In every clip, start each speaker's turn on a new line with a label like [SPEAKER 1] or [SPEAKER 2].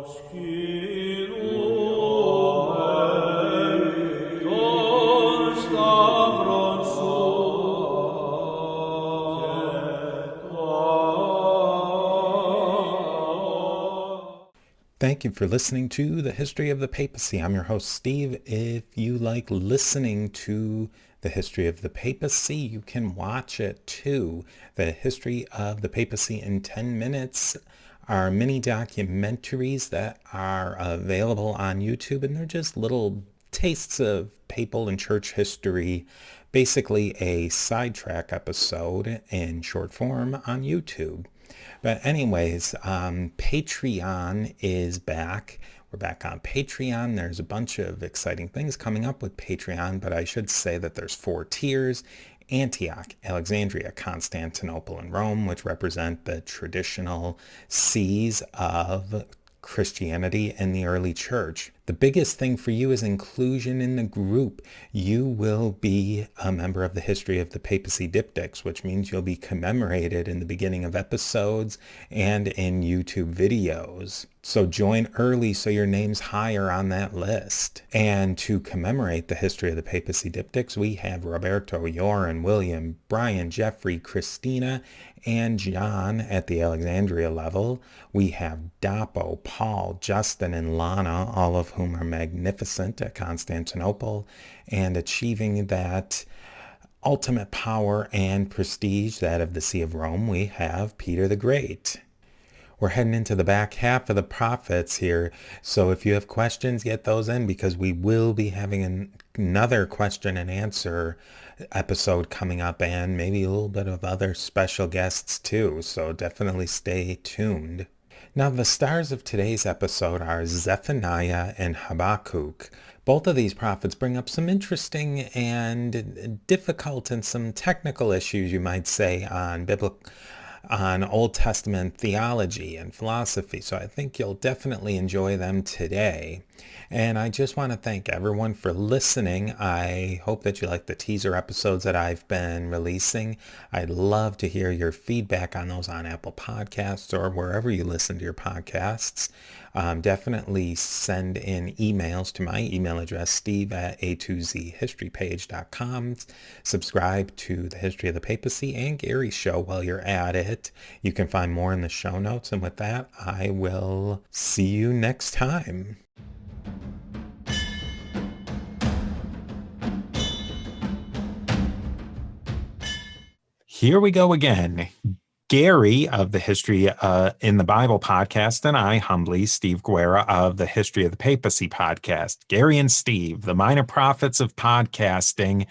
[SPEAKER 1] Thank you for listening to The History of the Papacy. I'm your host, Steve. If you like listening to The History of the Papacy, you can watch it too. The History of the Papacy in 10 Minutes are mini documentaries that are available on YouTube, and they're just little tastes of papal and church history, basically a sidetrack episode in short form on YouTube. But anyways, Patreon is back. We're back on Patreon. There's a bunch of exciting things coming up with Patreon, but I should say that there's 4 tiers. Antioch, Alexandria, Constantinople, and Rome, which represent the traditional sees of Christianity in the early church. The biggest thing for you is inclusion in the group. You will be a member of the History of the Papacy Diptychs, which means you'll be commemorated in the beginning of episodes and in YouTube videos. So join early so your name's higher on that list. And to commemorate the History of the Papacy Diptychs, we have Roberto, Joran, William, Brian, Jeffrey, Christina, and John at the Alexandria level. We have Dapo, Paul, Justin, and Lana, all of whom are magnificent at Constantinople and achieving that ultimate power and prestige, that of the See of Rome. We have Peter the Great. We're heading into the back half of the prophets here, so if you have questions, get those in, because we will be having another question and answer episode coming up, and maybe a little bit of other special guests too, so definitely stay tuned. Now, the stars of today's episode are Zephaniah and Habakkuk. Both of these prophets bring up some interesting and difficult and some technical issues, you might say, on Old Testament theology and philosophy. So I think you'll definitely enjoy them today. And I just want to thank everyone for listening. I hope that you like the teaser episodes that I've been releasing. I'd love to hear your feedback on those on Apple Podcasts or wherever you listen to your podcasts. Definitely send in emails to my email address, steve@a2zhistorypage.com. Subscribe to The History of the Papacy and Garry's show while you're at it. You can find more in the show notes. And with that, I will see you next time. Here we go again. Garry of the History in the Bible podcast, and I, humbly, Steve Guerra of the History of the Papacy podcast. Garry and Steve, the minor prophets of podcasting,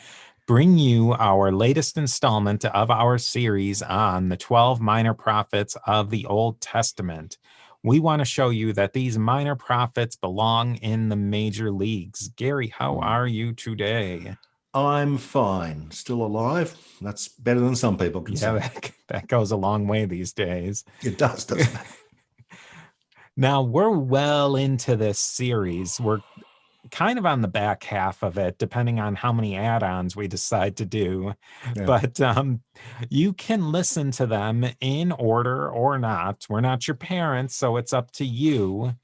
[SPEAKER 1] bring you our latest installment of our series on the 12 minor prophets of the Old Testament. We want to show you that these minor prophets belong in the major leagues. Garry, how are you today?
[SPEAKER 2] I'm fine. Still alive. That's better than some people can say.
[SPEAKER 1] That goes a long way these days.
[SPEAKER 2] It does, doesn't it?
[SPEAKER 1] Now, we're well into this series. We're kind of on the back half of it, depending on how many add-ons we decide to do. Yeah. But you can listen to them in order or not. We're not your parents, so it's up to you.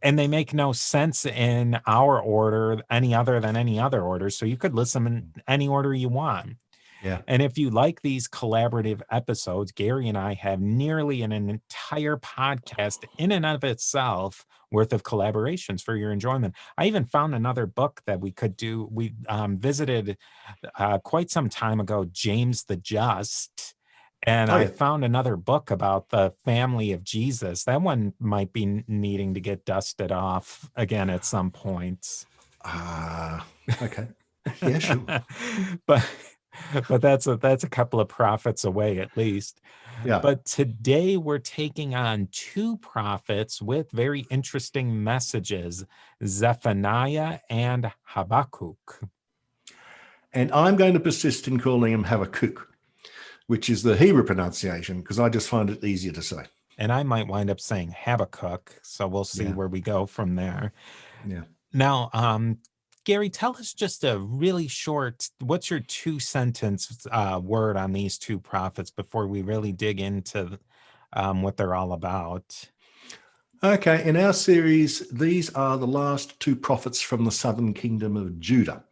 [SPEAKER 1] And they make no sense in our order, any other than any other order. So you could listen in any order you want.
[SPEAKER 2] Yeah.
[SPEAKER 1] And if you like these collaborative episodes, Garry and I have nearly an entire podcast in and of itself worth of collaborations for your enjoyment. I even found another book that we could do. We visited quite some time ago, James the Just. And I found another book about the family of Jesus. That one might be needing to get dusted off again at some point.
[SPEAKER 2] Okay. Yeah, sure.
[SPEAKER 1] But that's a couple of prophets away at least.
[SPEAKER 2] Yeah.
[SPEAKER 1] But today we're taking on 2 prophets with very interesting messages, Zephaniah and Habakkuk.
[SPEAKER 2] And I'm going to persist in calling him Habakkuk, which is the Hebrew pronunciation, because I just find it easier to say.
[SPEAKER 1] And I might wind up saying Habakkuk, so we'll see where we go from there.
[SPEAKER 2] Yeah.
[SPEAKER 1] Now, Garry, tell us just a really short, what's your 2-sentence word on these 2 prophets before we really dig into what they're all about?
[SPEAKER 2] Okay, in our series, these are the last two prophets from the southern kingdom of Judah.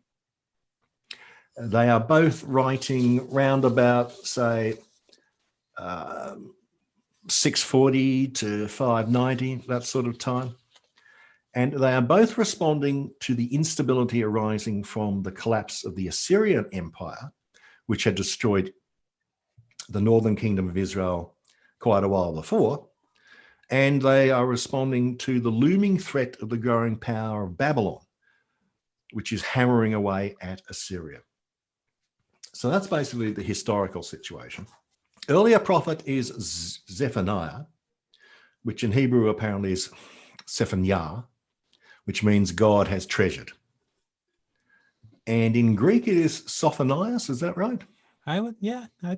[SPEAKER 2] They are both writing round about, say, 640 to 590, that sort of time. And they are both responding to the instability arising from the collapse of the Assyrian Empire, which had destroyed the northern kingdom of Israel quite a while before. And they are responding to the looming threat of the growing power of Babylon, which is hammering away at Assyria. So that's basically the historical situation. Earlier prophet is Zephaniah, which in Hebrew apparently is Zephaniah, which means God has treasured. And in Greek it is Sophonias, is that right?
[SPEAKER 1] I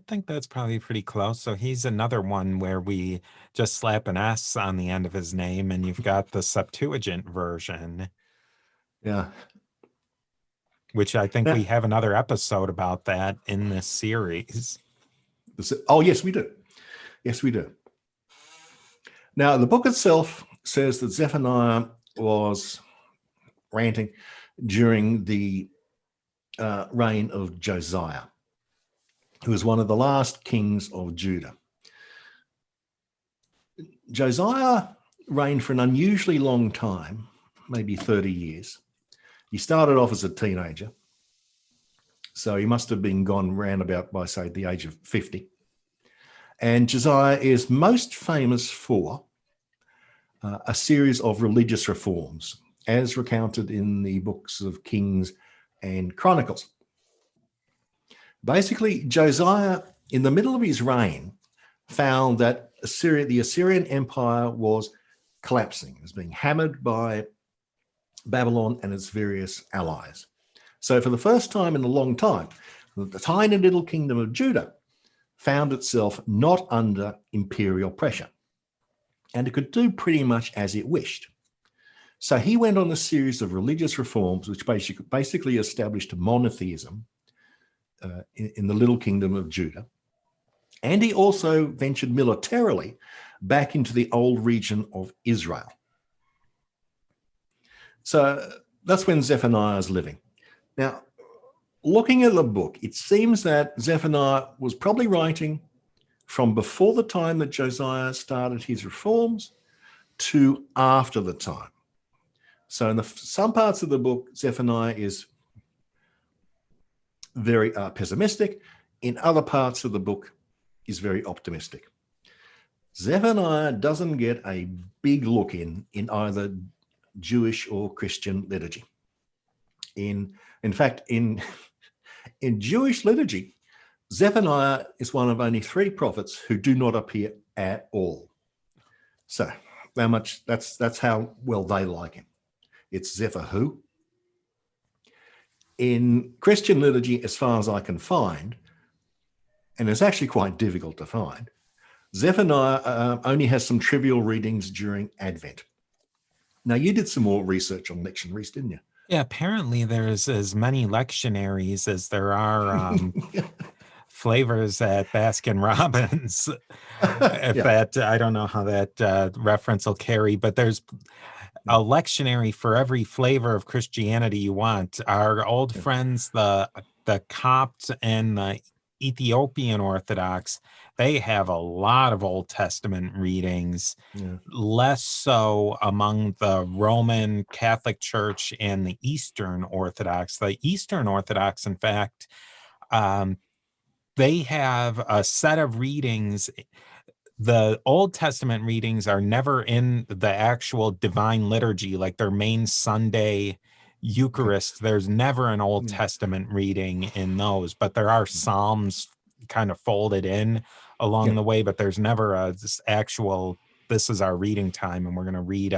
[SPEAKER 1] think that's probably pretty close. So he's another one where we just slap an S on the end of his name, and you've got the Septuagint version.
[SPEAKER 2] Yeah.
[SPEAKER 1] Which I think we have another episode about that in this series.
[SPEAKER 2] Oh, yes, we do. Yes, we do. Now, the book itself says that Zephaniah was ranting during the reign of Josiah, who was one of the last kings of Judah. Josiah reigned for an unusually long time, maybe 30 years. He started off as a teenager, so he must have been gone round about by, say, the age of 50. And Josiah is most famous for a series of religious reforms, as recounted in the books of Kings and Chronicles. Basically, Josiah, in the middle of his reign, found that the Assyrian Empire was collapsing. It was being hammered by Babylon and its various allies. So for the first time in a long time, the tiny little kingdom of Judah found itself not under imperial pressure, and it could do pretty much as it wished. So he went on a series of religious reforms which basically established monotheism in the little kingdom of Judah. And he also ventured militarily back into the old region of Israel. So that's when Zephaniah is living. Now, looking at the book, it seems that Zephaniah was probably writing from before the time that Josiah started his reforms to after the time. So in some parts of the book, Zephaniah is very pessimistic. In other parts of the book, is very optimistic. Zephaniah doesn't get a big look in either Jewish or Christian liturgy. In fact, in Jewish liturgy, Zephaniah is one of only 3 prophets who do not appear at all. So that's how well they like him. It's Zephahu. In Christian liturgy, as far as I can find, and it's actually quite difficult to find, Zephaniah only has some trivial readings during Advent. Now, you did some more research on lectionaries, didn't you?
[SPEAKER 1] Yeah, apparently there's as many lectionaries as there are flavors at Baskin Robbins. I don't know how that reference will carry, but there's a lectionary for every flavor of Christianity you want. Our old friends, the Copts and the Ethiopian Orthodox, they have a lot of Old Testament readings, less so among the Roman Catholic Church and the Eastern Orthodox. The Eastern Orthodox, in fact, they have a set of readings. The Old Testament readings are never in the actual divine liturgy, like their main Sunday Eucharist. There's never an Old Testament reading in those, but there are Psalms kind of folded in along the way, but there's never this is our reading time, and we're going to read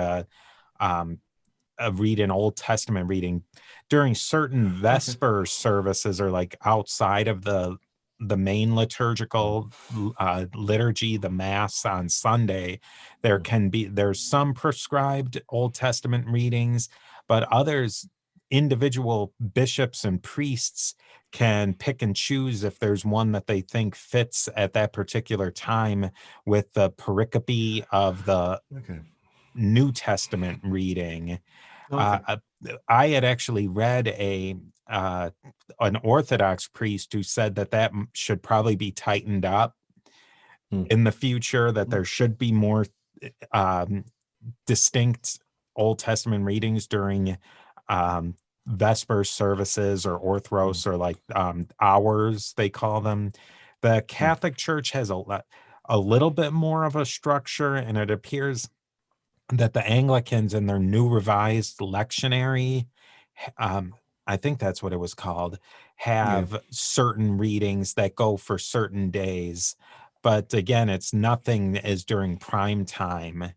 [SPEAKER 1] read an Old Testament reading during certain Vesper services, or like outside of the main liturgical liturgy, the Mass on Sunday. There's some prescribed Old Testament readings, but others, individual bishops and priests can pick and choose if there's one that they think fits at that particular time with the pericope of the New Testament reading.
[SPEAKER 2] Okay.
[SPEAKER 1] I had actually read an Orthodox priest who said that should probably be tightened up in the future, that there should be more distinct Old Testament readings during Vesper services or Orthros, or like hours, they call them. The Catholic Church has a little bit more of a structure, and it appears that the Anglicans in their new revised lectionary, I think that's what it was called, have certain readings that go for certain days. But again, it's nothing as during prime time.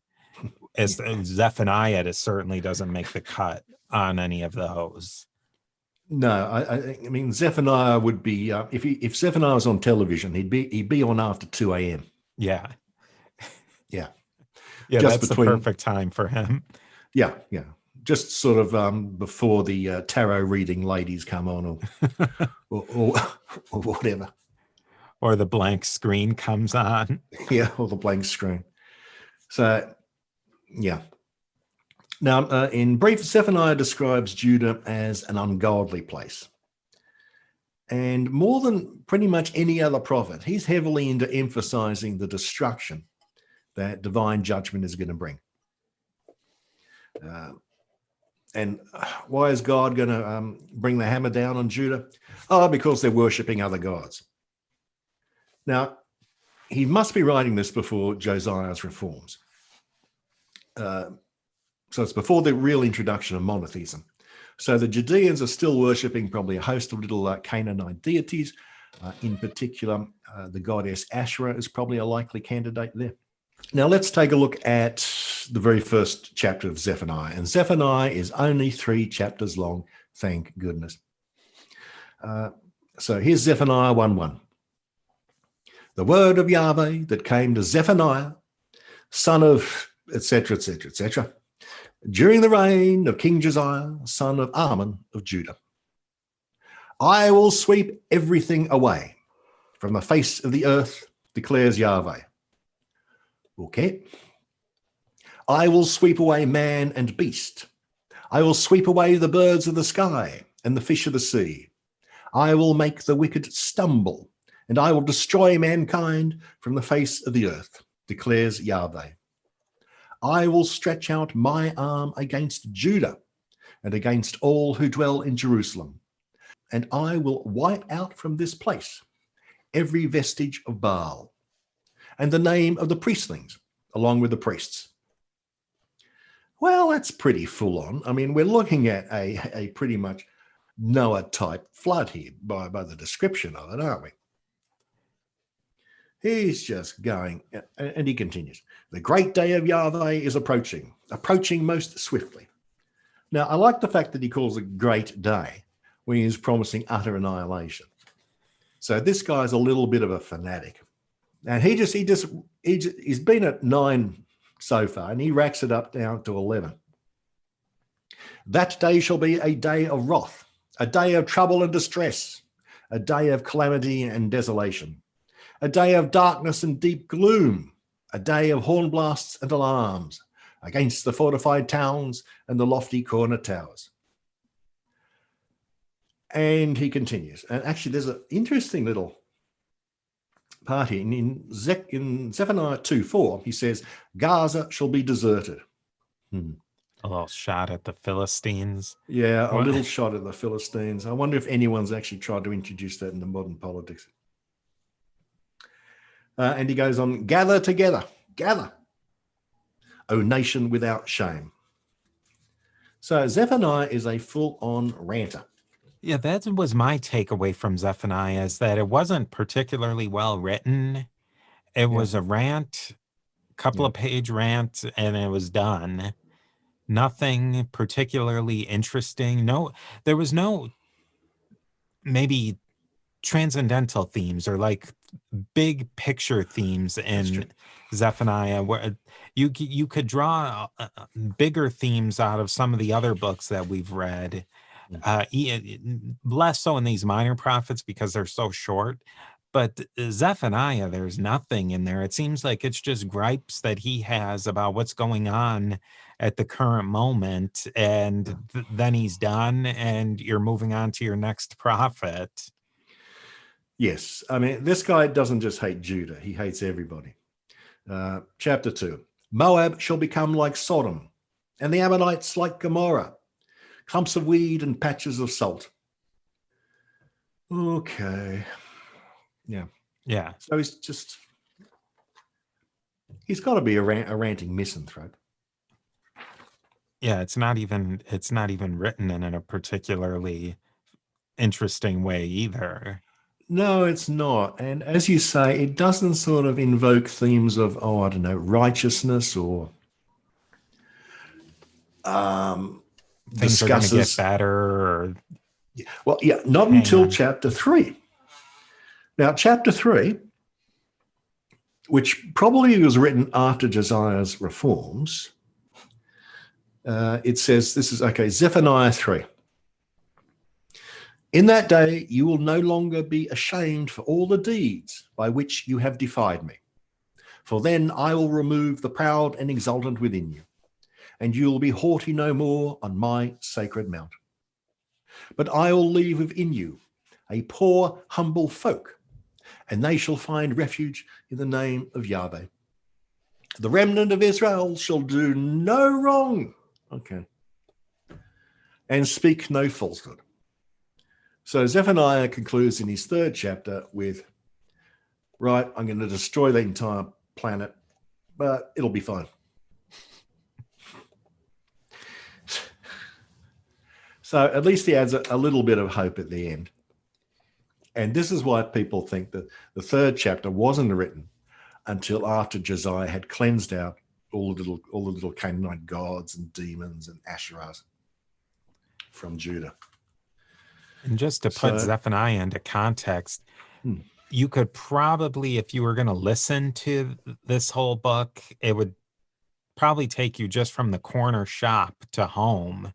[SPEAKER 1] As Zephaniah, it certainly doesn't make the cut on any of those.
[SPEAKER 2] No, I mean Zephaniah would be if Zephaniah was on television, he'd be on after 2 a.m.
[SPEAKER 1] Yeah,
[SPEAKER 2] Yeah,
[SPEAKER 1] just that's the perfect time for him.
[SPEAKER 2] Yeah, just sort of before the tarot reading ladies come on, or whatever,
[SPEAKER 1] or the blank screen comes on.
[SPEAKER 2] Yeah, or the blank screen. So, yeah. Now, in brief, Zephaniah describes Judah as an ungodly place. And more than pretty much any other prophet, he's heavily into emphasizing the destruction that divine judgment is going to bring. And why is God going to bring the hammer down on Judah? Oh, because they're worshipping other gods. Now, he must be writing this before Josiah's reforms. So it's before the real introduction of monotheism. So the Judeans are still worshipping probably a host of little Canaanite deities. In particular, the goddess Asherah is probably a likely candidate there. Now let's take a look at the very first chapter of Zephaniah. And Zephaniah is only 3 chapters long, thank goodness. So here's Zephaniah 1:1. The word of Yahweh that came to Zephaniah, son of etc., etc., etc., during the reign of King Josiah, son of Ammon of Judah. I will sweep everything away from the face of the earth, declares Yahweh. Okay. I will sweep away man and beast. I will sweep away the birds of the sky and the fish of the sea. I will make the wicked stumble, and I will destroy mankind from the face of the earth, declares Yahweh. I will stretch out my arm against Judah and against all who dwell in Jerusalem, and I will wipe out from this place every vestige of Baal and the name of the priestlings along with the priests. Well, that's pretty full on. I mean, we're looking at a pretty much Noah-type flood here by the description of it, aren't we? He's just going, and he continues. The great day of Yahweh is approaching most swiftly. Now, I like the fact that he calls it great day when he's promising utter annihilation. So this guy's a little bit of a fanatic. And he's been at 9 so far, and he racks it up down to 11. That day shall be a day of wrath, a day of trouble and distress, a day of calamity and desolation, a day of darkness and deep gloom, a day of horn blasts and alarms against the fortified towns and the lofty corner towers. And he continues. And actually, there's an interesting little part here. In Zephaniah 2:4, he says, Gaza shall be deserted.
[SPEAKER 1] A little shot at the Philistines.
[SPEAKER 2] Yeah, a little shot at the Philistines. I wonder if anyone's actually tried to introduce that into modern politics. And he goes on, gather together, gather, O nation without shame. So Zephaniah is a full-on ranter.
[SPEAKER 1] Yeah, that was my takeaway from Zephaniah, is that it wasn't particularly well written. It was a rant, couple of page rant, and it was done. Nothing particularly interesting. No, there was no maybe transcendental themes or like big picture themes in Zephaniah, where you could draw bigger themes out of some of the other books that we've read. Less so in these minor prophets because they're so short, But Zephaniah, there's nothing in there. It seems like it's just gripes that he has about what's going on at the current moment, and then he's done, and you're moving on to your next prophet.
[SPEAKER 2] Yes. I mean, this guy doesn't just hate Judah, he hates everybody. Chapter 2. Moab shall become like Sodom, and the Ammonites like Gomorrah, clumps of weed and patches of salt. Okay. Yeah.
[SPEAKER 1] Yeah.
[SPEAKER 2] So he's got to be a ranting misanthrope.
[SPEAKER 1] Yeah, it's not even written in a particularly interesting way either.
[SPEAKER 2] No, it's not. And as you say, it doesn't sort of invoke themes of, I don't know, righteousness or
[SPEAKER 1] things are going to get better. Or...
[SPEAKER 2] Well, yeah, not until chapter 3. Now, chapter 3, which probably was written after Josiah's reforms, it says, this is, okay, Zephaniah 3. In that day, you will no longer be ashamed for all the deeds by which you have defied me. For then I will remove the proud and exultant within you, and you will be haughty no more on my sacred mount. But I will leave within you a poor, humble folk, and they shall find refuge in the name of Yahweh. The remnant of Israel shall do no wrong, okay, and speak no falsehood. So Zephaniah concludes in his 3rd chapter with, right, I'm going to destroy the entire planet, but it'll be fine. So at least he adds a little bit of hope at the end. And this is why people think that the 3rd chapter wasn't written until after Josiah had cleansed out all the little Canaanite gods and demons and Asherahs from Judah.
[SPEAKER 1] And just to put Zephaniah into context, you could probably, if you were going to listen to this whole book, it would probably take you just from the corner shop to home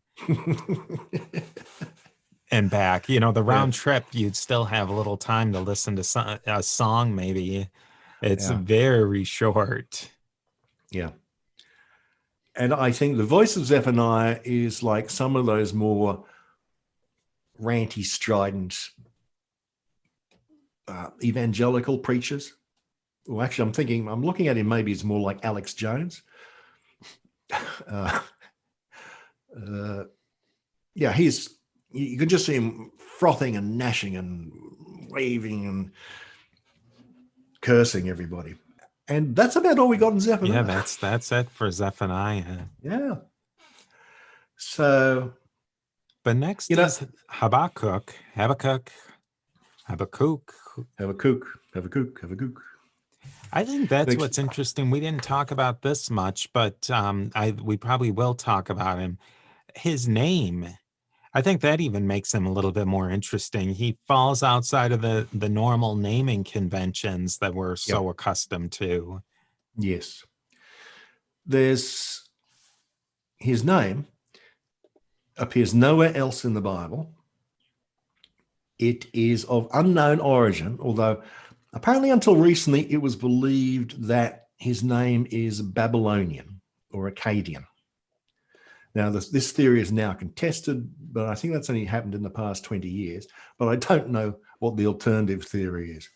[SPEAKER 1] and back. You know, the round trip, you'd still have a little time to listen to a song, maybe. It's very short.
[SPEAKER 2] Yeah. And I think the voice of Zephaniah is like some of those more ranty, strident evangelical preachers. Well, actually, I'm looking at him, maybe he's more like Alex Jones. Yeah, you can just see him frothing and gnashing and waving and cursing everybody. And that's about all we got in Zephaniah.
[SPEAKER 1] Yeah, that's it for Zephaniah.
[SPEAKER 2] Yeah. So...
[SPEAKER 1] But next is Habakkuk. I think that's what's interesting. We didn't talk about this much, but we probably will talk about him. His name, I think that even makes him a little bit more interesting. He falls outside of the normal naming conventions that we're so accustomed to.
[SPEAKER 2] Yes. His name appears nowhere else in the Bible. It is of unknown origin, although apparently until recently it was believed that his name is Babylonian or Akkadian. Now, this theory is now contested, but I think that's only happened in the past 20 years. But I don't know what the alternative theory is.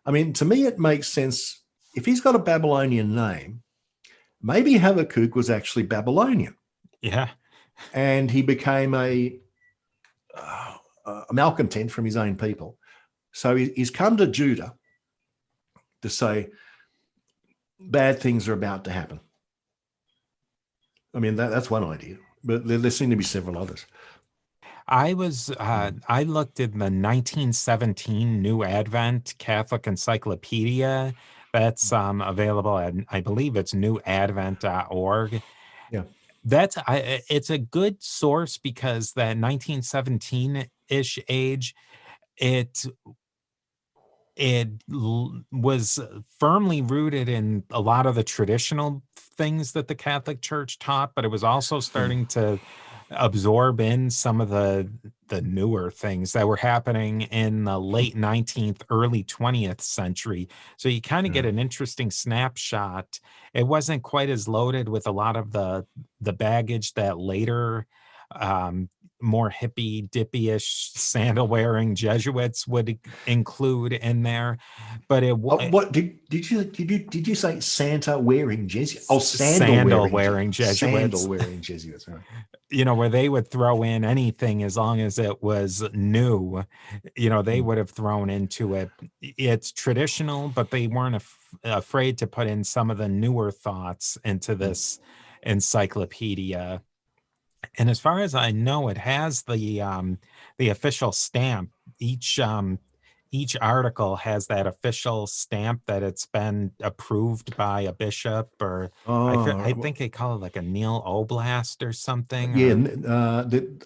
[SPEAKER 2] I mean, to me, it makes sense. If he's got a Babylonian name, maybe Habakkuk was actually Babylonian.
[SPEAKER 1] Yeah.
[SPEAKER 2] And he became a malcontent from his own people. So he's come to Judah to say bad things are about to happen. I mean, that's one idea, but there seem to be several others.
[SPEAKER 1] I looked at the 1917 New Advent Catholic Encyclopedia. That's available at, I believe it's newadvent.org.
[SPEAKER 2] Yeah.
[SPEAKER 1] It's a good source because that 1917-ish age, it was firmly rooted in a lot of the traditional things that the Catholic Church taught, but it was also starting to absorb in some of the newer things that were happening in the late 19th, early 20th century. So you kind of get
[SPEAKER 2] Yeah.
[SPEAKER 1] an interesting snapshot. It wasn't quite as loaded with a lot of the baggage that later more hippy dippy-ish sandal wearing Jesuits would include in there. But
[SPEAKER 2] Oh, what did you say? Santa wearing Jesuits? Oh,
[SPEAKER 1] sandal wearing
[SPEAKER 2] sandal
[SPEAKER 1] Jesuits,
[SPEAKER 2] wearing Jesuits. Right.
[SPEAKER 1] where they would throw in anything as long as it was new, they
[SPEAKER 2] Mm.
[SPEAKER 1] would have thrown into it. It's traditional, but they weren't afraid to put in some of the newer thoughts into
[SPEAKER 2] Mm.
[SPEAKER 1] this encyclopedia. And as far as I know, it has the official stamp. Each article has that official stamp that it's been approved by a bishop, or I
[SPEAKER 2] Oh,
[SPEAKER 1] think they call it like a Neil Oblast or something,
[SPEAKER 2] yeah.
[SPEAKER 1] or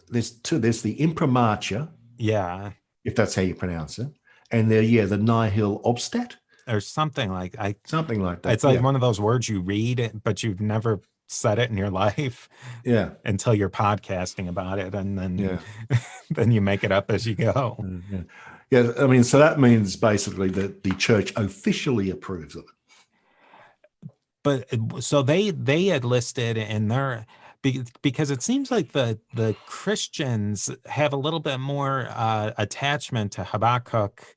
[SPEAKER 2] There's two. There's the Imprimatur,
[SPEAKER 1] yeah,
[SPEAKER 2] if that's how you pronounce it, and the Nihil Obstat,
[SPEAKER 1] or something like I.
[SPEAKER 2] something like that.
[SPEAKER 1] It's like
[SPEAKER 2] Yeah,
[SPEAKER 1] one of those words you read, but you've never said it in your life
[SPEAKER 2] yeah,
[SPEAKER 1] until you're podcasting about it, and then
[SPEAKER 2] yeah.
[SPEAKER 1] then you make it up as you go.
[SPEAKER 2] Yeah. Yeah, I mean, so that means basically that the church officially approves of it.
[SPEAKER 1] But so they had listed in their, because it seems like the Christians have a little bit more attachment to Habakkuk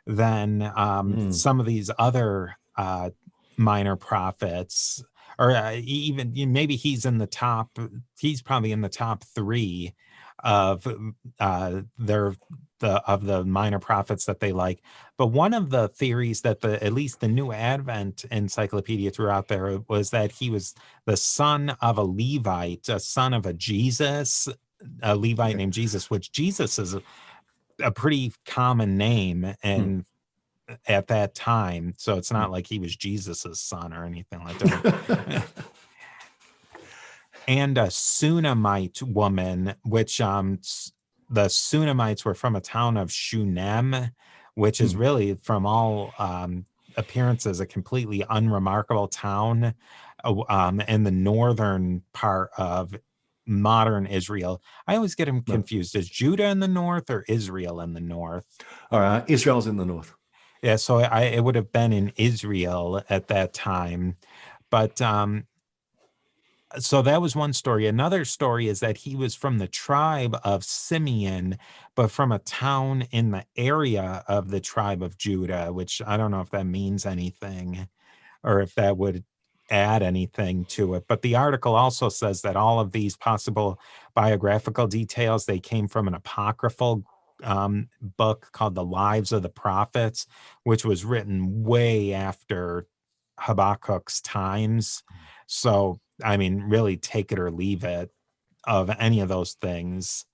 [SPEAKER 1] than
[SPEAKER 2] Mm.
[SPEAKER 1] some of these other minor prophets, or even maybe he's probably in the top three of the minor prophets that they like. But one of the theories that at least the New Advent Encyclopedia threw out there was that he was the son of a Levite, a son of a Levite
[SPEAKER 2] Okay.
[SPEAKER 1] named Jesus, which Jesus is a pretty common name
[SPEAKER 2] Mm.
[SPEAKER 1] and at that time. So it's not
[SPEAKER 2] Mm.
[SPEAKER 1] like he was Jesus's son or anything like that. And a Sunamite woman, which the Sunamites were from a town of Shunem, which is
[SPEAKER 2] Mm.
[SPEAKER 1] really from all appearances a completely unremarkable town in the northern part of modern Israel. I always get them
[SPEAKER 2] No.
[SPEAKER 1] confused. Is Judah in the north or Israel in the north?
[SPEAKER 2] All right, Israel's in the north.
[SPEAKER 1] Yeah, so it would have been in Israel at that time. But so that was one story. Another story is that he was from the tribe of Simeon, but from a town in the area of the tribe of Judah, which I don't know if that means anything or if that would add anything to it. But the article also says that all of these possible biographical details, they came from an apocryphal book called The Lives of the Prophets, which was written way after Habakkuk's times. So, I mean, really take it or leave it of any of those things.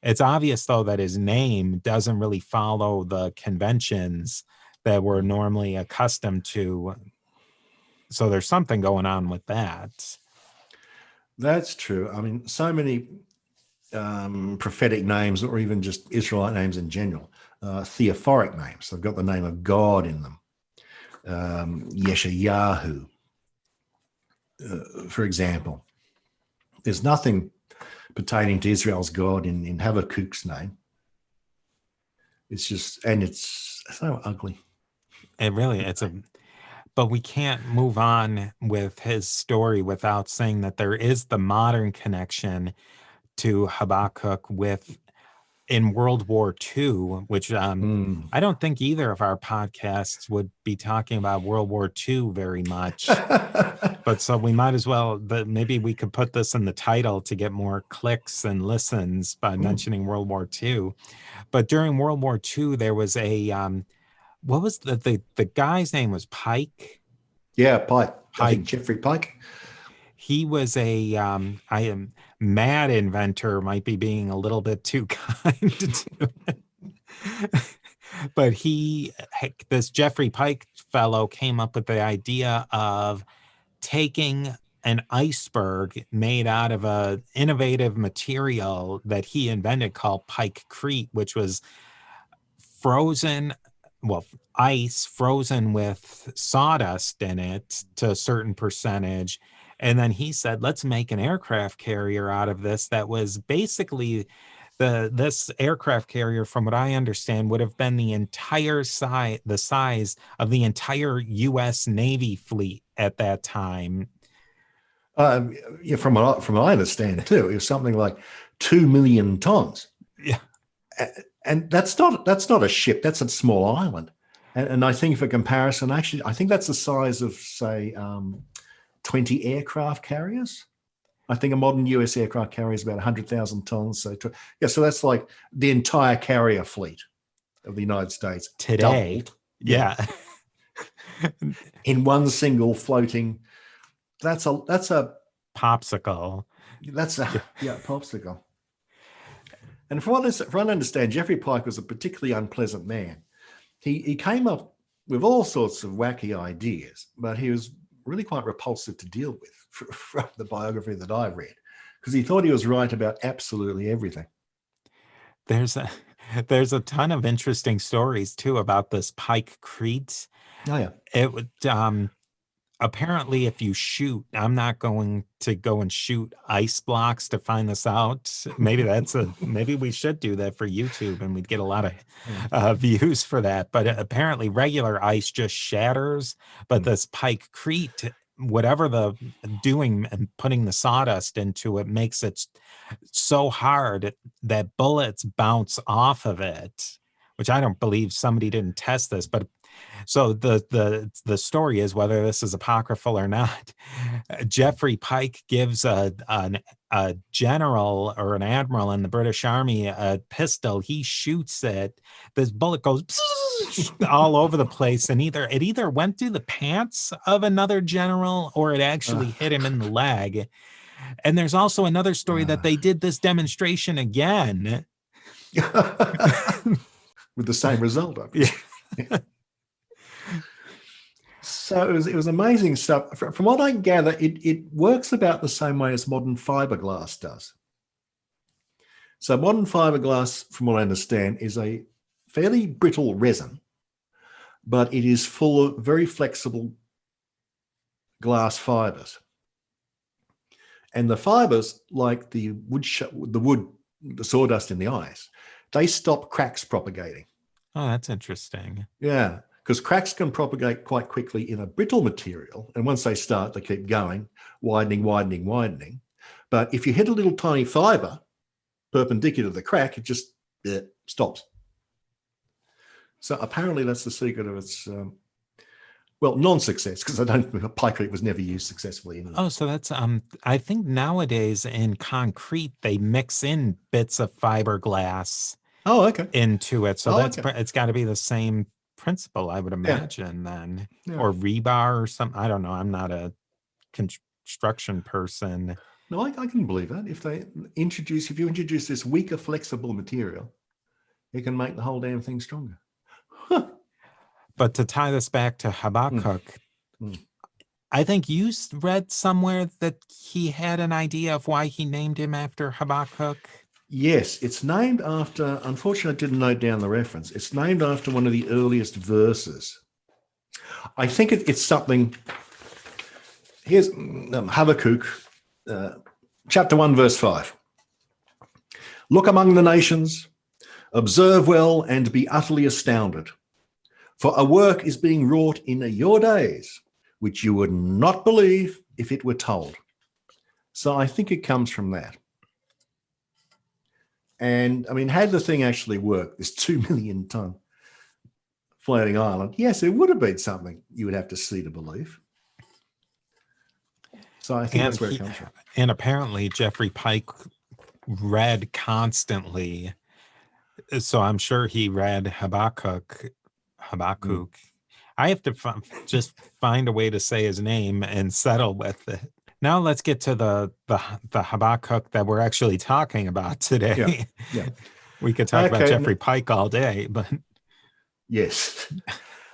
[SPEAKER 1] It's obvious, though, that his name doesn't really follow the conventions that we're normally accustomed to. So there's something going on with that.
[SPEAKER 2] That's true. I mean, so many prophetic names, or even just Israelite names in general, theophoric names. They've got the name of God in them. Yeshayahu, for example. There's nothing pertaining to Israel's God in Habakkuk's name. It's just, and it's so ugly.
[SPEAKER 1] But we can't move on with his story without saying that there is the modern connection to Habakkuk in World War II, which
[SPEAKER 2] Mm.
[SPEAKER 1] I don't think either of our podcasts would be talking about World War II very much. But so we might as well, maybe we could put this in the title to get more clicks and listens by mentioning World War II. But during World War II, there was what was the guy's name was Pike?
[SPEAKER 2] Yeah, Pike. I think
[SPEAKER 1] Pike.
[SPEAKER 2] Jeffrey Pike.
[SPEAKER 1] He was I am mad inventor might be being a little bit too kind to it. But this Jeffrey Pike fellow came up with the idea of taking an iceberg made out of a innovative material that he invented called pikecrete, which was frozen, well, ice frozen with sawdust in it to a certain percentage, And then he said, let's make an aircraft carrier out of this that was basically this aircraft carrier, from what I understand, would have been the size of the entire U.S. Navy fleet at that time.
[SPEAKER 2] Yeah, from what I understand too, it was something like 2 million tons.
[SPEAKER 1] Yeah.
[SPEAKER 2] And that's not a ship, that's a small island. And I think for comparison, actually, I think that's the size of, say, 20 aircraft carriers. I think a modern US aircraft carrier is about 100,000 tons. So so that's like the entire carrier fleet of the United States
[SPEAKER 1] today.
[SPEAKER 2] Doubled.
[SPEAKER 1] Yeah.
[SPEAKER 2] In one single floating, that's a
[SPEAKER 1] popsicle.
[SPEAKER 2] That's a popsicle. And from what I understand, Geoffrey Pike was a particularly unpleasant man. He came up with all sorts of wacky ideas, but he was really quite repulsive to deal with from the biography that I read, because he thought he was right about absolutely everything.
[SPEAKER 1] There's a ton of interesting stories too about this Pike Crete.
[SPEAKER 2] Oh yeah.
[SPEAKER 1] It would apparently, if you shoot, I'm not going to go and shoot ice blocks to find this out. Maybe maybe we should do that for YouTube and we'd get a lot of views for that. But apparently regular ice just shatters, but this Pike Crete, whatever the doing and putting the sawdust into it, makes it so hard that bullets bounce off of it, which I don't believe somebody didn't test this, but so the story is, whether this is apocryphal or not, Geoffrey Pike gives a general or an admiral in the British Army a pistol. He shoots it. This bullet goes all over the place, and it either went through the pants of another general or it actually hit him in the leg. And there's also another story that they did this demonstration again
[SPEAKER 2] with the same result, obviously. Yeah. So it was amazing stuff. From what I gather, it works about the same way as modern fiberglass does. So modern fiberglass, from what I understand, is a fairly brittle resin, but it is full of very flexible glass fibers. And the fibers, like the sawdust in the ice, they stop cracks propagating.
[SPEAKER 1] Oh, that's interesting.
[SPEAKER 2] Yeah. Because cracks can propagate quite quickly in a brittle material. And once they start, they keep going, widening. But if you hit a little tiny fiber perpendicular to the crack, it just stops. So apparently that's the secret of its, non-success, because I don't think pikery was never used successfully.
[SPEAKER 1] Oh, so that's, I think nowadays in concrete, they mix in bits of fiberglass into it. So it's got to be the same principle, I would imagine, then. Or rebar or something. I don't know. I'm not a construction person.
[SPEAKER 2] No, I can believe that. If you introduce this weaker, flexible material, it can make the whole damn thing stronger. Huh.
[SPEAKER 1] But to tie this back to Habakkuk, I think you read somewhere that he had an idea of why he named him after Habakkuk.
[SPEAKER 2] Yes, it's named after, unfortunately, I didn't note down the reference. It's named after one of the earliest verses. I think it's something. Here's Habakkuk, chapter 1, verse 5. Look among the nations, observe well, and be utterly astounded. For a work is being wrought in your days, which you would not believe if it were told. So I think it comes from that. And I mean, had the thing actually worked, this 2 million ton floating island, yes, it would have been something you would have to see to believe. So I think that's where it comes from.
[SPEAKER 1] And apparently Geoffrey Pike read constantly. So I'm sure he read Habakkuk. I have to just find a way to say his name and settle with it. Now let's get to the Habakkuk that we're actually talking about today.
[SPEAKER 2] Yeah.
[SPEAKER 1] We could talk about Geoffrey Pike all day, but
[SPEAKER 2] yes.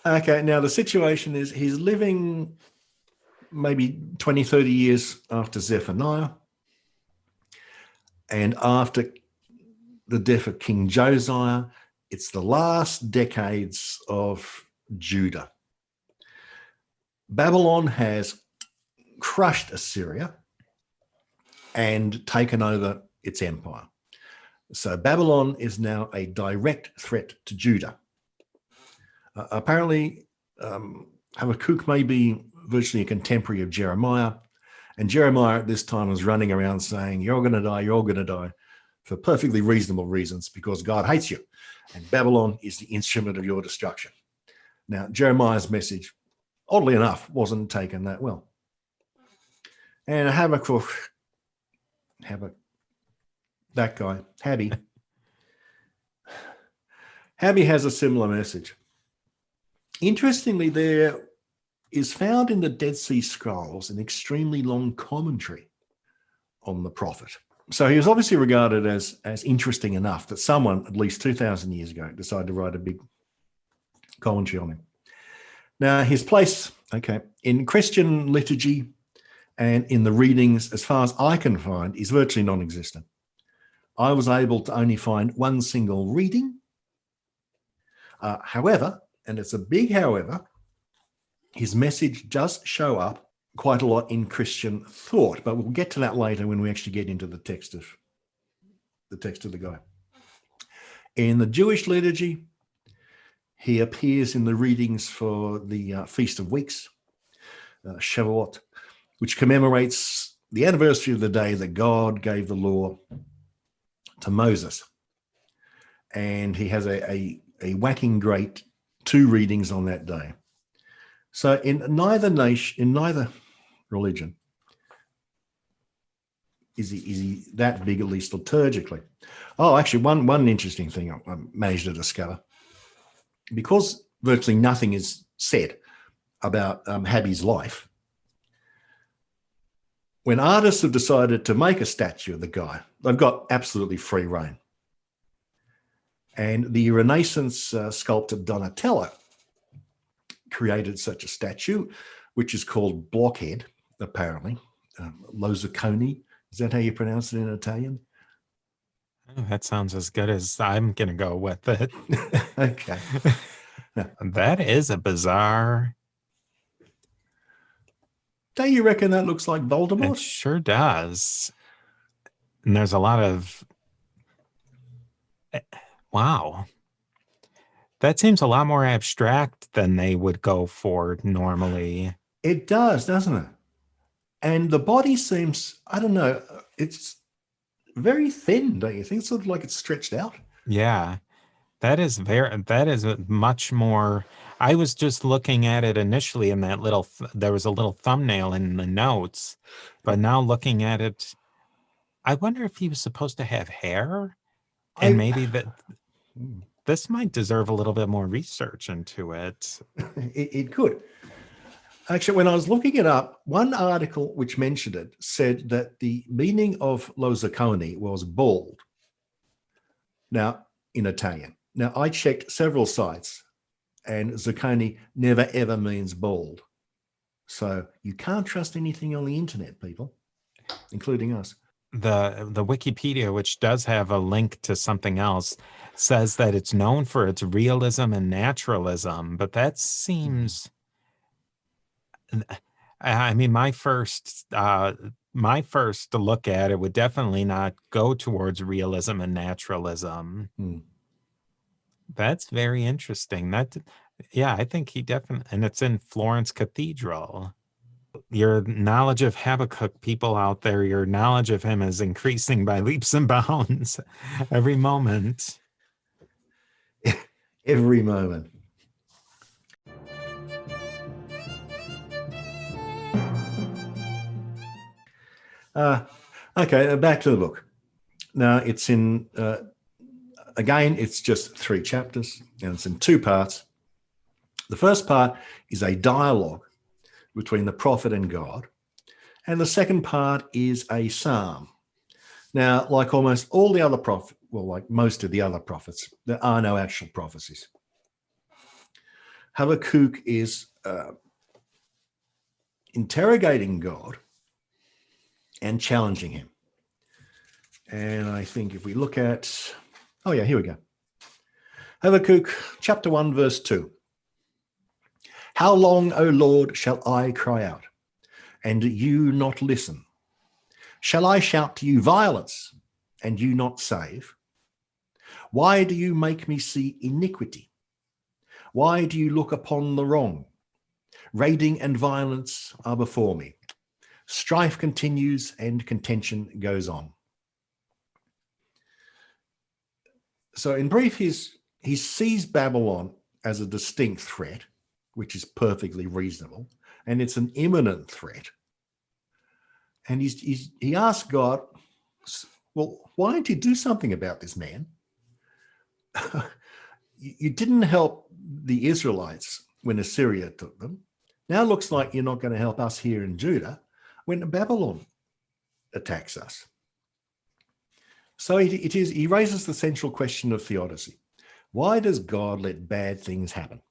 [SPEAKER 2] Okay, now the situation is he's living maybe 20, 30 years after Zephaniah and after the death of King Josiah. It's the last decades of Judah. Babylon has crushed Assyria and taken over its empire. So Babylon is now a direct threat to Judah. Apparently, Habakkuk may be virtually a contemporary of Jeremiah, and Jeremiah at this time was running around saying, you're going to die, for perfectly reasonable reasons, because God hates you, and Babylon is the instrument of your destruction. Now, Jeremiah's message, oddly enough, wasn't taken that well. And Habakkuk, that guy, Habby has a similar message. Interestingly, there is found in the Dead Sea Scrolls an extremely long commentary on the prophet. So he was obviously regarded as interesting enough that someone, at least 2,000 years ago, decided to write a big commentary on him. Now, his place, in Christian liturgy and in the readings, as far as I can find, is virtually non-existent. I was able to only find one single reading. However, and it's a big however, his message does show up quite a lot in Christian thought, but we'll get to that later when we actually get into the text of the guy. In the Jewish liturgy, he appears in the readings for the Feast of Weeks, Shavuot, which commemorates the anniversary of the day that God gave the law to Moses. And he has a whacking great 2 readings on that day. So in neither religion is he that big, at least liturgically. Oh, actually, one interesting thing I managed to discover, because virtually nothing is said about Habby's life. When artists have decided to make a statue of the guy, they've got absolutely free rein. And the Renaissance sculptor Donatello created such a statue, which is called Blockhead, apparently. Lozaconi, is that how you pronounce it in Italian?
[SPEAKER 1] Oh, that sounds as good as I'm going to go with it.
[SPEAKER 2] Okay.
[SPEAKER 1] That is a bizarre...
[SPEAKER 2] Don't you reckon that looks like Voldemort?
[SPEAKER 1] It sure does. And there's a lot of... Wow. That seems a lot more abstract than they would go for normally.
[SPEAKER 2] It does, doesn't it? And the body seems, I don't know, it's very thin, don't you think? It's sort of like it's stretched out.
[SPEAKER 1] Yeah. That is much more... I was just looking at it initially in that little... there was a little thumbnail in the notes, but now looking at it, I wonder if he was supposed to have hair, and maybe that... This might deserve a little bit more research into it.
[SPEAKER 2] It could. Actually, when I was looking it up, one article which mentioned it said that the meaning of Lozaconi was bald. Now, in Italian. Now, I checked several sites, and Zacconi never ever means bald. So you can't trust anything on the internet, people, including us.
[SPEAKER 1] The Wikipedia, which does have a link to something else, says that it's known for its realism and naturalism, but that seems... I mean, my first look at it would definitely not go towards realism and naturalism. That's very interesting. I think he definitely... And it's in Florence Cathedral. Your knowledge of Habakkuk, people out there, your knowledge of him is increasing by leaps and bounds every moment.
[SPEAKER 2] Every moment. Okay, back to the book. Now, it's in, again, it's just 3 chapters, and it's in 2 parts. The first part is a dialogue between the prophet and God, and the second part is a psalm. Now, like almost all the other prophets, well, like most of the other prophets, there are no actual prophecies. Habakkuk is interrogating God and challenging him. And I think if we look at, here we go. Habakkuk chapter 1, verse 2. How long, O Lord, shall I cry out, and you not listen? Shall I shout to you violence, and you not save? Why do you make me see iniquity? Why do you look upon the wrong? Raiding and violence are before me. Strife continues and contention goes on. So in brief, he sees Babylon as a distinct threat, which is perfectly reasonable, and it's an imminent threat. And he asks God, well, why don't you do something about this man? You didn't help the Israelites when Assyria took them. Now it looks like you're not going to help us here in Judah when Babylon attacks us. So he raises the central question of theodicy. Why does God let bad things happen?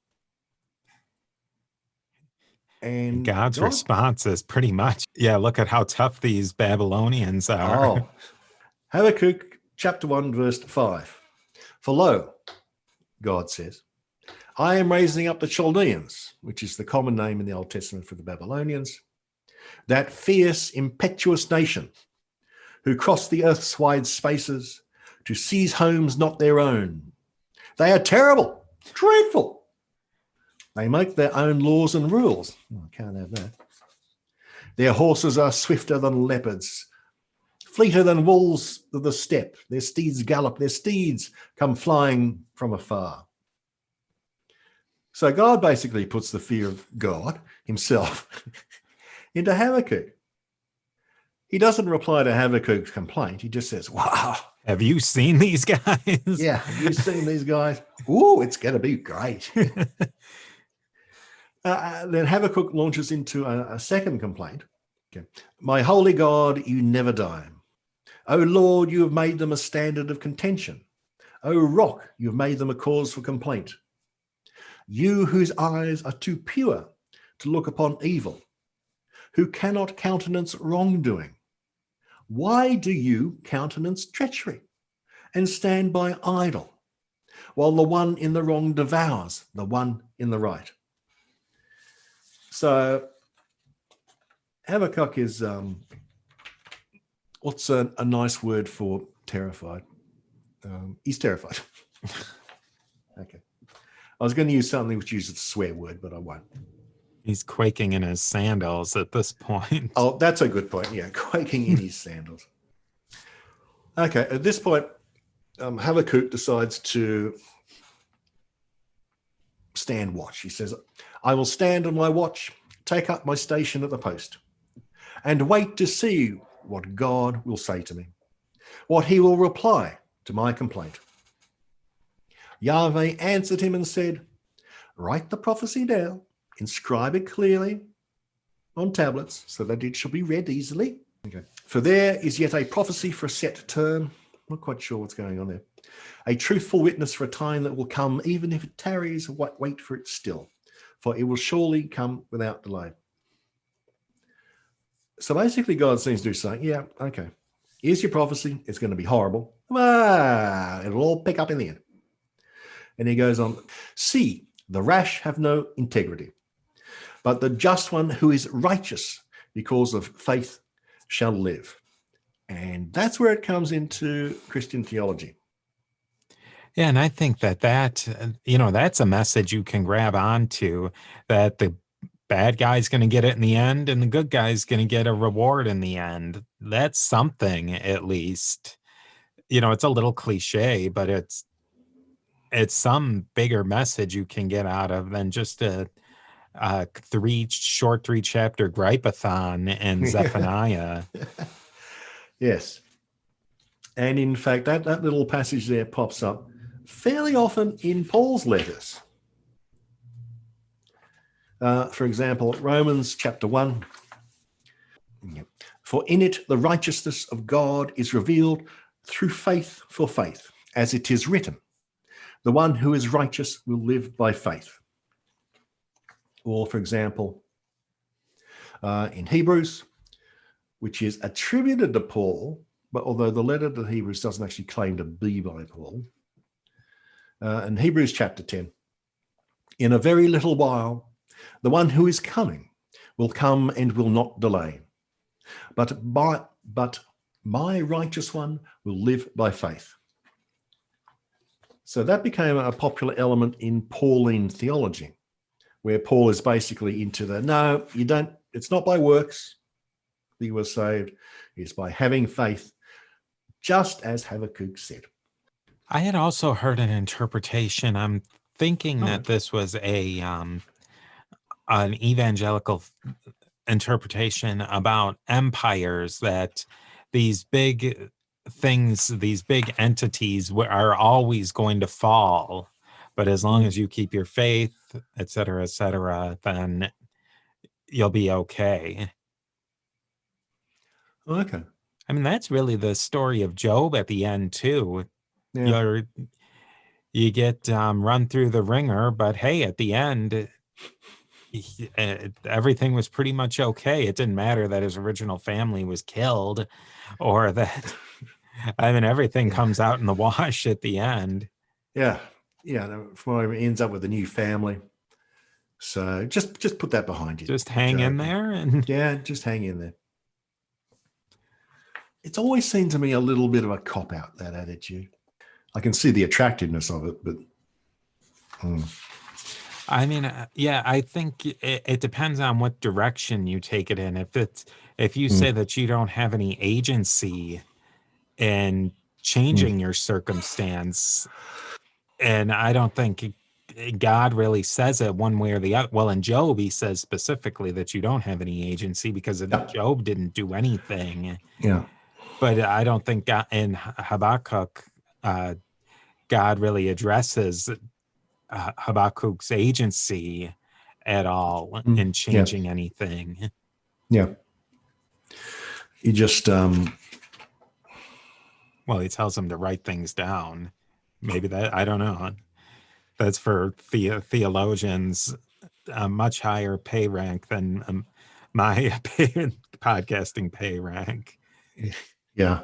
[SPEAKER 2] And
[SPEAKER 1] God's response is pretty much, look at how tough these Babylonians are.
[SPEAKER 2] Oh, Habakkuk chapter 1, verse 5. For lo, God says, I am raising up the Chaldeans, which is the common name in the Old Testament for the Babylonians, that fierce, impetuous nation who cross the earth's wide spaces to seize homes not their own. They are terrible, dreadful. They make their own laws and rules. Oh, I can't have that. Their horses are swifter than leopards, fleeter than wolves of the steppe. Their steeds gallop, their steeds come flying from afar. So God basically puts the fear of God himself into Habakkuk. He doesn't reply to Habakkuk's complaint. He just says, wow.
[SPEAKER 1] Have you seen these guys?
[SPEAKER 2] Yeah, have you seen these guys? Ooh, it's going to be great. Then Habakkuk launches into a second complaint. Okay. My holy God, you never die. O Lord, you have made them a standard of contention. O rock, you have made them a cause for complaint. You whose eyes are too pure to look upon evil, who cannot countenance wrongdoing. Why do you countenance treachery and stand by idle, while the one in the wrong devours the one in the right? So Habakkuk is, what's a nice word for terrified? He's terrified. Okay. I was going to use something which uses a swear word, but I won't.
[SPEAKER 1] He's quaking in his sandals at this point.
[SPEAKER 2] Oh, that's a good point. Yeah, quaking in his sandals. Okay, at this point, Habakkuk decides to stand watch. He says, I will stand on my watch, take up my station at the post, and wait to see what God will say to me, what he will reply to my complaint. Yahweh answered him and said, write the prophecy down, inscribe it clearly on tablets so that it shall be read easily. Okay. For there is yet a prophecy for a set term. Not quite sure what's going on there. A truthful witness for a time that will come, even if it tarries, wait for it still, for it will surely come without delay. So basically God seems to be saying, yeah, okay, here's your prophecy. It's going to be horrible. It'll all pick up in the end. And he goes on, see, the rash have no integrity, but the just one who is righteous because of faith shall live. And that's where it comes into Christian theology.
[SPEAKER 1] Yeah, and I think that's a message you can grab onto, that the bad guy's going to get it in the end and the good guy's going to get a reward in the end. That's something, at least. It's a little cliche, but it's some bigger message you can get out of than just a three chapter gripe-a-thon in Zephaniah.
[SPEAKER 2] Yes. And in fact, that little passage there pops up fairly often in Paul's letters. For example, Romans chapter 1. For in it the righteousness of God is revealed through faith for faith, as it is written, the one who is righteous will live by faith. Or, for example, in Hebrews, which is attributed to Paul, but although the letter to Hebrews doesn't actually claim to be by Paul, in Hebrews chapter 10, in a very little while, the one who is coming will come and will not delay. But my righteous one will live by faith. So that became a popular element in Pauline theology, where Paul is basically into no, you don't, it's not by works that you were saved, it's by having faith, just as Habakkuk said.
[SPEAKER 1] I had also heard an interpretation. I'm thinking that this was an evangelical interpretation about empires, that these big things, these big entities are always going to fall. But as long as you keep your faith, et cetera, then you'll be okay.
[SPEAKER 2] Okay.
[SPEAKER 1] I mean, that's really the story of Job at the end, too.
[SPEAKER 2] Yeah.
[SPEAKER 1] You get run through the ringer, but hey, at the end, everything was pretty much okay. It didn't matter that his original family was killed, or that, I mean, everything comes out in the wash at the end.
[SPEAKER 2] Yeah. From it ends up with a new family. So just put that behind you.
[SPEAKER 1] Just hang in there. And
[SPEAKER 2] yeah, just hang in there. It's always seemed to me a little bit of a cop-out, that attitude. I can see the attractiveness of it, but...
[SPEAKER 1] I mean, yeah, I think it depends on what direction you take it in. If you say that you don't have any agency in changing your circumstance, and I don't think God really says it one way or the other. Well, in Job, he says specifically that you don't have any agency because Job didn't do anything.
[SPEAKER 2] Yeah.
[SPEAKER 1] But I don't think in Habakkuk, God really addresses Habakkuk's agency at all in changing anything.
[SPEAKER 2] Yeah. He just...
[SPEAKER 1] well, he tells him to write things down. Maybe that, I don't know. That's for theologians, a much higher pay rank than my podcasting pay rank.
[SPEAKER 2] Yeah.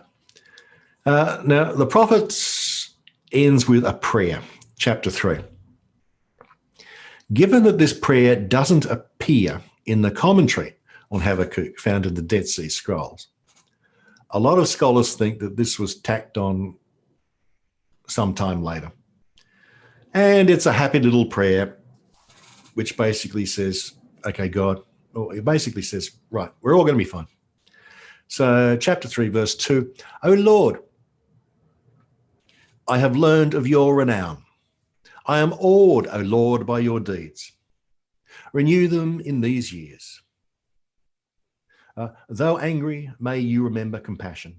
[SPEAKER 2] Now, the prophets ends with a prayer, chapter 3. Given that this prayer doesn't appear in the commentary on Habakkuk found in the Dead Sea Scrolls, a lot of scholars think that this was tacked on sometime later. And it's a happy little prayer, which basically says, okay, God, or it basically says, right, we're all going to be fine. So chapter 3, verse 2, O Lord, I have learned of your renown. I am awed, O Lord, by your deeds. Renew them in these years. Though angry, may you remember compassion.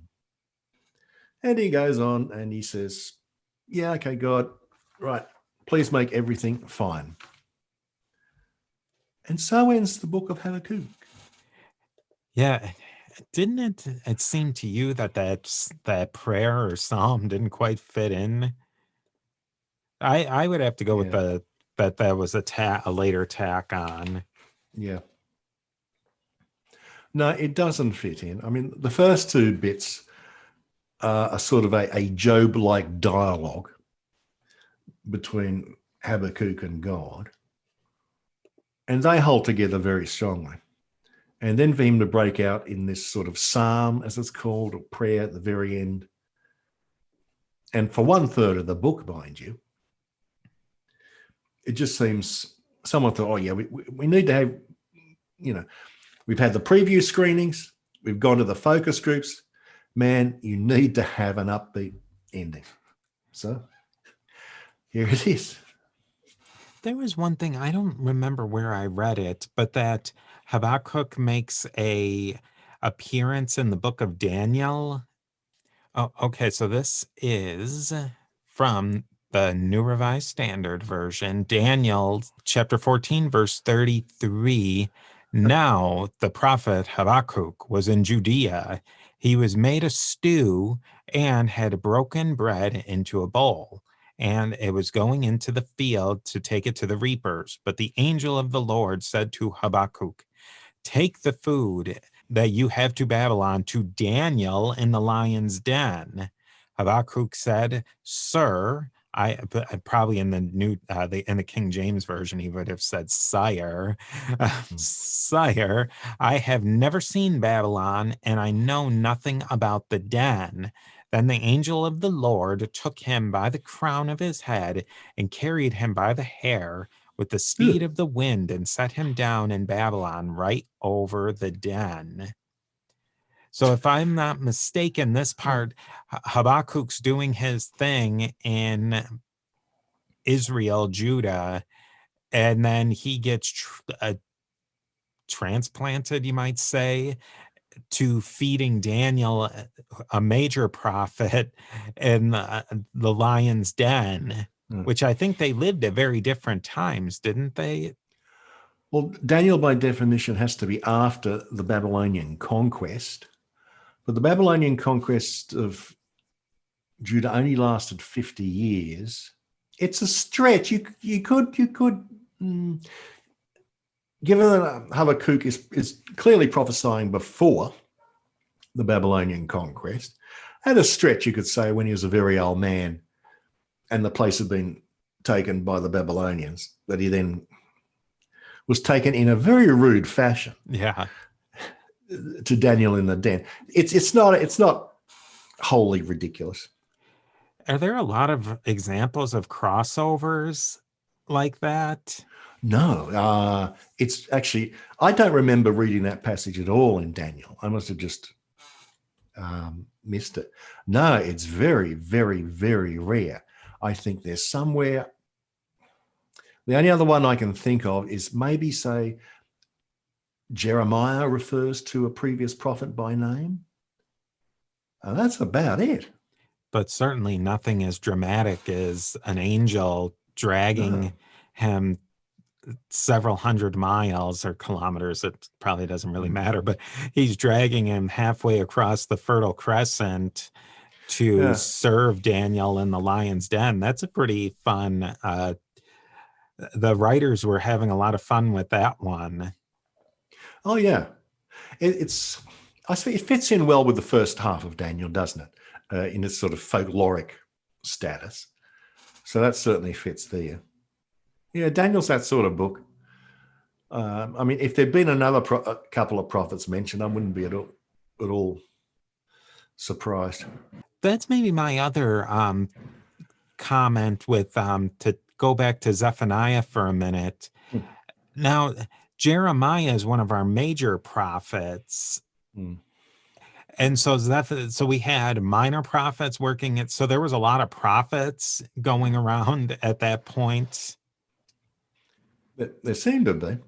[SPEAKER 2] And he goes on and he says, yeah, okay, God, right, please make everything fine. And so ends the book of Habakkuk.
[SPEAKER 1] Yeah, didn't it seem to you that prayer or psalm didn't quite fit in? I would have to go with that was a later tack on.
[SPEAKER 2] Yeah. No, it doesn't fit in. I mean, the first two bits are sort of a Job-like dialogue between Habakkuk and God, and they hold together very strongly. And then for him to break out in this sort of psalm, as it's called, or prayer at the very end, and for 1/3 of the book, mind you, it just seems someone thought, oh yeah, we need to have, we've had the preview screenings, we've gone to the focus groups. Man, you need to have an upbeat ending. So here it is.
[SPEAKER 1] There was one thing, I don't remember where I read it, but that Habakkuk makes a appearance in the book of Daniel. Oh, okay, so this is from the New Revised Standard Version, Daniel chapter 14, verse 33. Now the prophet Habakkuk was in Judea. He was made a stew and had broken bread into a bowl, and it was going into the field to take it to the reapers. But the angel of the Lord said to Habakkuk, take the food that you have to Babylon to Daniel in the lion's den. Habakkuk said, Sir, Probably in the in the King James version, he would have said, "Sire, sire, I have never seen Babylon, and I know nothing about the den." Then the angel of the Lord took him by the crown of his head and carried him by the hair with the speed of the wind and set him down in Babylon right over the den. So if I'm not mistaken, this part, Habakkuk's doing his thing in Israel, Judah, and then he gets transplanted, you might say, to feeding Daniel, a major prophet, in the lion's den, which I think they lived at very different times, didn't they?
[SPEAKER 2] Well, Daniel, by definition, has to be after the Babylonian conquest. But the Babylonian conquest of Judah only lasted 50 years. It's a stretch. You could, given that Habakkuk is clearly prophesying before the Babylonian conquest, at a stretch, you could say when he was a very old man and the place had been taken by the Babylonians, that he then was taken in a very rude fashion.
[SPEAKER 1] Yeah.
[SPEAKER 2] To Daniel in the den. It's not wholly ridiculous.
[SPEAKER 1] Are there a lot of examples of crossovers like that?
[SPEAKER 2] No, it's actually, I don't remember reading that passage at all in Daniel. I must have just missed it. No, it's very, very, very rare. I think there's somewhere. The only other one I can think of is maybe, say, Jeremiah refers to a previous prophet by name. And that's about it.
[SPEAKER 1] But certainly nothing as dramatic as an angel dragging him several hundred miles or kilometers. It probably doesn't really matter, but he's dragging him halfway across the Fertile Crescent to serve Daniel in the lion's den. That's a pretty fun. The writers were having a lot of fun with that one.
[SPEAKER 2] Oh yeah, I suppose it fits in well with the first half of Daniel, doesn't it? In its sort of folkloric status. So that certainly fits there. Yeah, Daniel's that sort of book. I mean, if there'd been a couple of prophets mentioned, I wouldn't be at all surprised.
[SPEAKER 1] That's maybe my other comment with to go back to Zephaniah for a minute. Now, Jeremiah is one of our major prophets. And so we had minor prophets working it. So there was a lot of prophets going around at that point.
[SPEAKER 2] There seemed to be.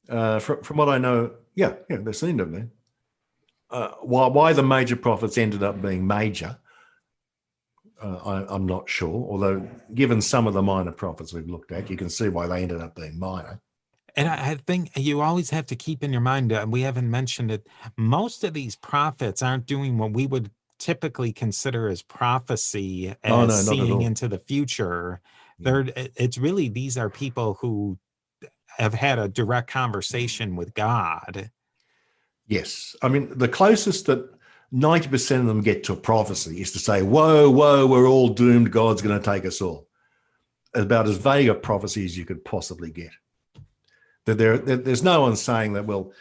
[SPEAKER 2] From what I know, yeah, there seemed to be. Why the major prophets ended up being major, I'm not sure. Although, given some of the minor prophets we've looked at, you can see why they ended up being minor.
[SPEAKER 1] And I think you always have to keep in your mind, we haven't mentioned it, most of these prophets aren't doing what we would typically consider as prophecy, as seeing into the future. It's really, these are people who have had a direct conversation with God.
[SPEAKER 2] Yes. I mean, the closest that 90% of them get to a prophecy is to say, whoa, we're all doomed, God's going to take us all. About as vague a prophecy as you could possibly get. There's no one saying that, well,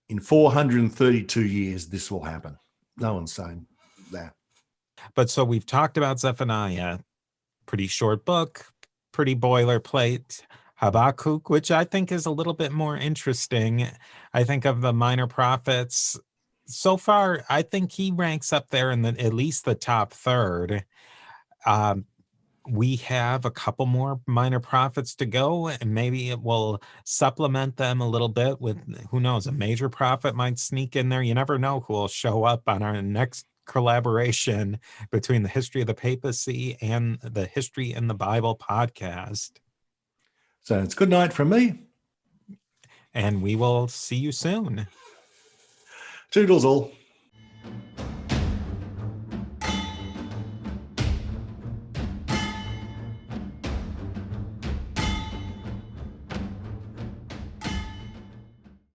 [SPEAKER 2] in 432 years, this will happen. No one's saying that.
[SPEAKER 1] But so we've talked about Zephaniah, pretty short book, pretty boilerplate. Habakkuk, which I think is a little bit more interesting. I think of the minor prophets, so far, I think he ranks up there in at least the top third. We have a couple more minor prophets to go, and maybe it will supplement them a little bit with, who knows, a major prophet might sneak in there. You never know who will show up on our next collaboration between the History of the Papacy and the History in the Bible podcast.
[SPEAKER 2] So it's good night from me.
[SPEAKER 1] And we will see you soon.
[SPEAKER 2] Toodles all.